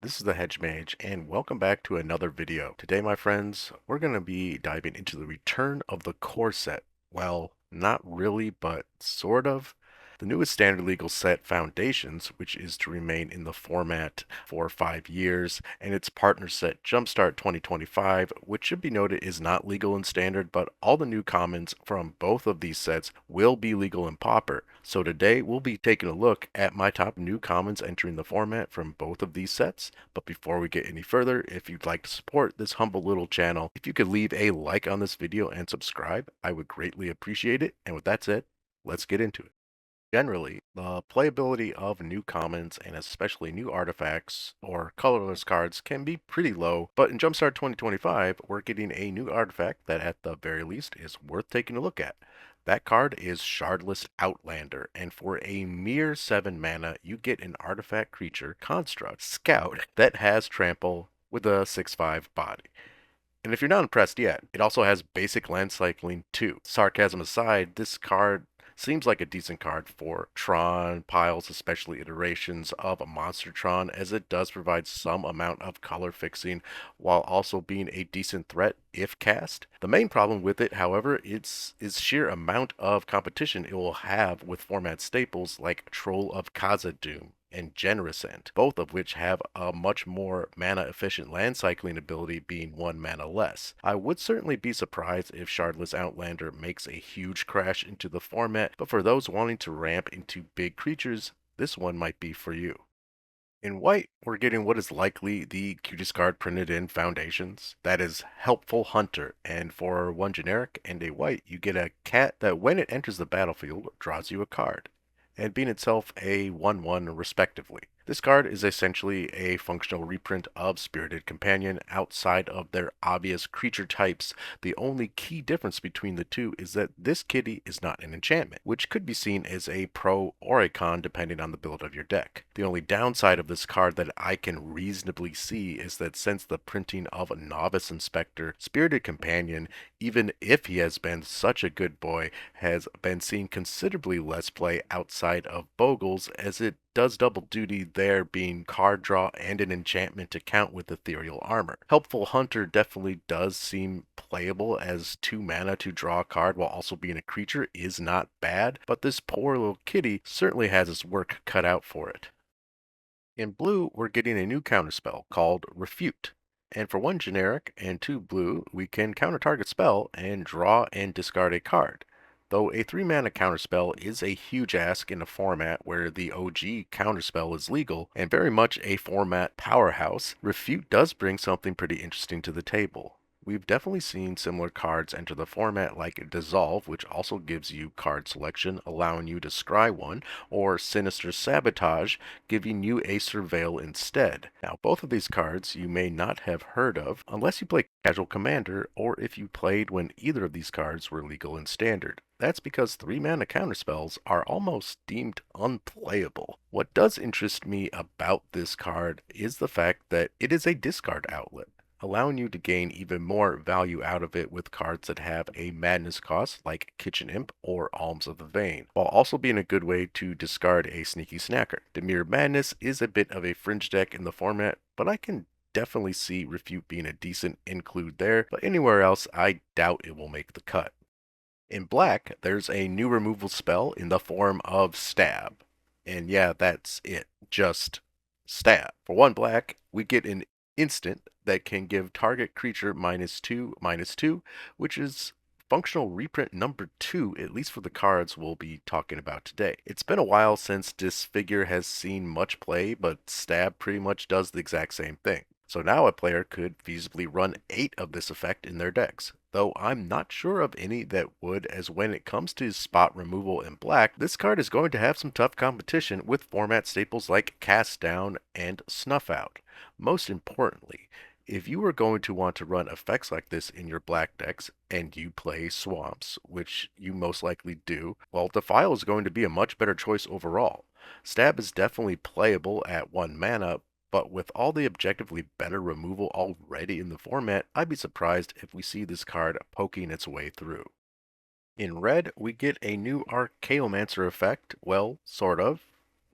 this is the Hedge Mage, and welcome back to another video. Today, my friends, we're going to be diving into the return of the core set. Well, not really, but sort of. The newest standard legal set, Foundations, which is to remain in the format for 5 years, and its partner set, Jumpstart 2025, which should be noted is not legal in standard, but all the new commons from both of these sets will be legal in Pauper. So today we'll be taking a look at my top new commons entering the format from both of these sets. But before we get any further, if you'd like to support this humble little channel, if you could leave a like on this video and subscribe, I would greatly appreciate it. And with that said, let's get into it. Generally, the playability of new commons and especially new artifacts or colorless cards can be pretty low, but in Jumpstart 2025, we're getting a new artifact that at the very least is worth taking a look at. That card is Shardless Outlander, and for a mere 7 mana, you get an artifact creature, Construct, Scout, that has Trample with a 6/5 body. And if you're not impressed yet, it also has basic land cycling too. Sarcasm aside, this card seems like a decent card for Tron piles, especially iterations of a Monster Tron, as it does provide some amount of color fixing while also being a decent threat if cast. The main problem with it, however, is sheer amount of competition it will have with format staples like Troll of Khazad-dûm and Generosent, both of which have a much more mana efficient land cycling ability, being 1 mana less. I would certainly be surprised if Shardless Outlander makes a huge crash into the format, but for those wanting to ramp into big creatures, this one might be for you. In white, we're getting what is likely the cutest card printed in Foundations. That is Helpful Hunter, and for 1 generic and a white, you get a cat that when it enters the battlefield, draws you a card, and being itself a 1/1 respectively. This card is essentially a functional reprint of Spirited Companion outside of their obvious creature types. The only key difference between the two is that this kitty is not an enchantment, which could be seen as a pro or a con depending on the build of your deck. The only downside of this card that I can reasonably see is that since the printing of Novice Inspector, Spirited Companion, even if he has been such a good boy, has been seeing considerably less play outside of Bogles, as it does double duty there, being card draw and an enchantment to count with ethereal armor. Helpful Hunter definitely does seem playable, as 2 mana to draw a card while also being a creature is not bad, but this poor little kitty certainly has its work cut out for it. In blue, we're getting a new counterspell called Refute. And for 1 generic and 2 blue, we can counter target spell and draw and discard a card. Though a 3 mana counterspell is a huge ask in a format where the OG counterspell is legal and very much a format powerhouse, Refute does bring something pretty interesting to the table. We've definitely seen similar cards enter the format like Dissolve, which also gives you card selection, allowing you to scry one, or Sinister Sabotage, giving you a Surveil instead. Now, both of these cards you may not have heard of unless you play Casual Commander, or if you played when either of these cards were legal in Standard. That's because 3 mana counterspells are almost deemed unplayable. What does interest me about this card is the fact that it is a discard outlet, allowing you to gain even more value out of it with cards that have a madness cost like Kitchen Imp or Alms of the Vein, while also being a good way to discard a sneaky snacker. Demir Madness is a bit of a fringe deck in the format, but I can definitely see Refute being a decent include there, but anywhere else I doubt it will make the cut. In black, there's a new removal spell in the form of Stab. And yeah, that's it. Just Stab. For 1 black, we get an instant that can give target creature -2/-2, which is functional reprint number 2, at least for the cards we'll be talking about today. It's been a while since Disfigure has seen much play, but Stab pretty much does the exact same thing. So now a player could feasibly run 8 of this effect in their decks, though I'm not sure of any that would, as when it comes to spot removal in black, this card is going to have some tough competition with format staples like Cast Down and Snuff Out. Most importantly, if you are going to want to run effects like this in your black decks and you play swamps, which you most likely do, well, Defile is going to be a much better choice overall. Stab is definitely playable at 1 mana, but with all the objectively better removal already in the format, I'd be surprised if we see this card poking its way through. In red, we get a new Archaeomancer effect, well, sort of.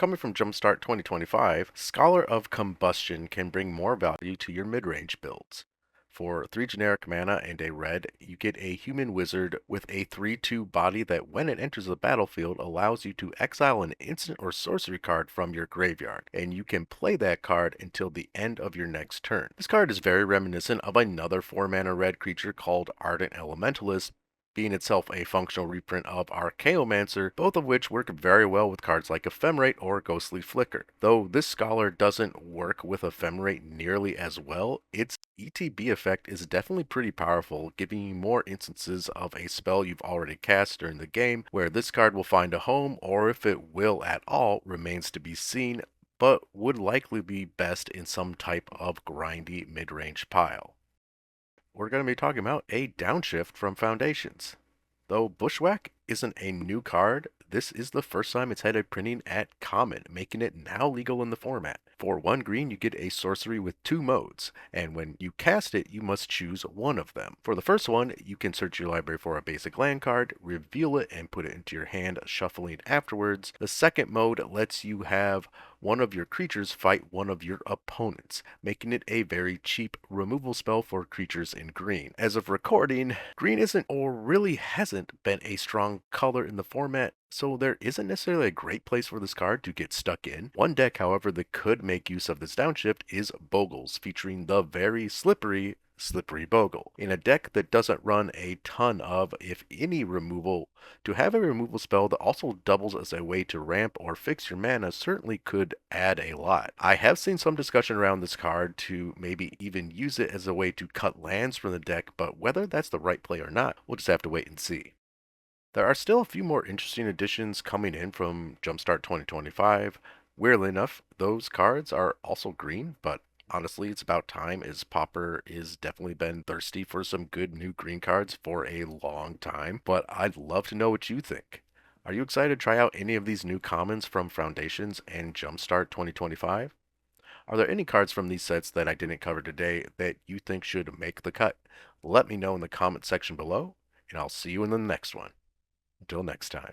Coming from Jumpstart 2025, Scholar of Combustion can bring more value to your mid-range builds. For 3 generic mana and a red, you get a human wizard with a 3/2 body that when it enters the battlefield allows you to exile an instant or sorcery card from your graveyard, and you can play that card until the end of your next turn. This card is very reminiscent of another 4 mana red creature called Ardent Elementalist, being itself a functional reprint of Archaeomancer, both of which work very well with cards like Ephemerate or Ghostly Flicker. Though this Scholar doesn't work with Ephemerate nearly as well, its ETB effect is definitely pretty powerful, giving you more instances of a spell you've already cast during the game where this card will find a home, or if it will at all remains to be seen, but would likely be best in some type of grindy mid-range pile. We're going to be talking about a downshift from Foundations. Though Bushwhack isn't a new card, this is the first time it's had a printing at Common, making it now legal in the format. For 1 green, you get a sorcery with 2 modes, and when you cast it, you must choose one of them. For the first one, you can search your library for a basic land card, reveal it, and put it into your hand, shuffling afterwards. The second mode lets you have one of your creatures fight one of your opponents, making it a very cheap removal spell for creatures in green. As of recording, green isn't or really hasn't been a strong color in the format, so there isn't necessarily a great place for this card to get stuck in. One deck, however, that could make use of this downshift is Bogles, featuring the very Slippery Bogle. In a deck that doesn't run a ton of, if any, removal, to have a removal spell that also doubles as a way to ramp or fix your mana certainly could add a lot. I have seen some discussion around this card to maybe even use it as a way to cut lands from the deck, but whether that's the right play or not, we'll just have to wait and see. There are still a few more interesting additions coming in from Jumpstart 2025. Weirdly enough, those cards are also green, but honestly, it's about time, as Pauper is definitely been thirsty for some good new green cards for a long time. But I'd love to know what you think. Are you excited to try out any of these new commons from Foundations and Jumpstart 2025? Are there any cards from these sets that I didn't cover today that you think should make the cut? Let me know in the comment section below, and I'll see you in the next one. Until next time.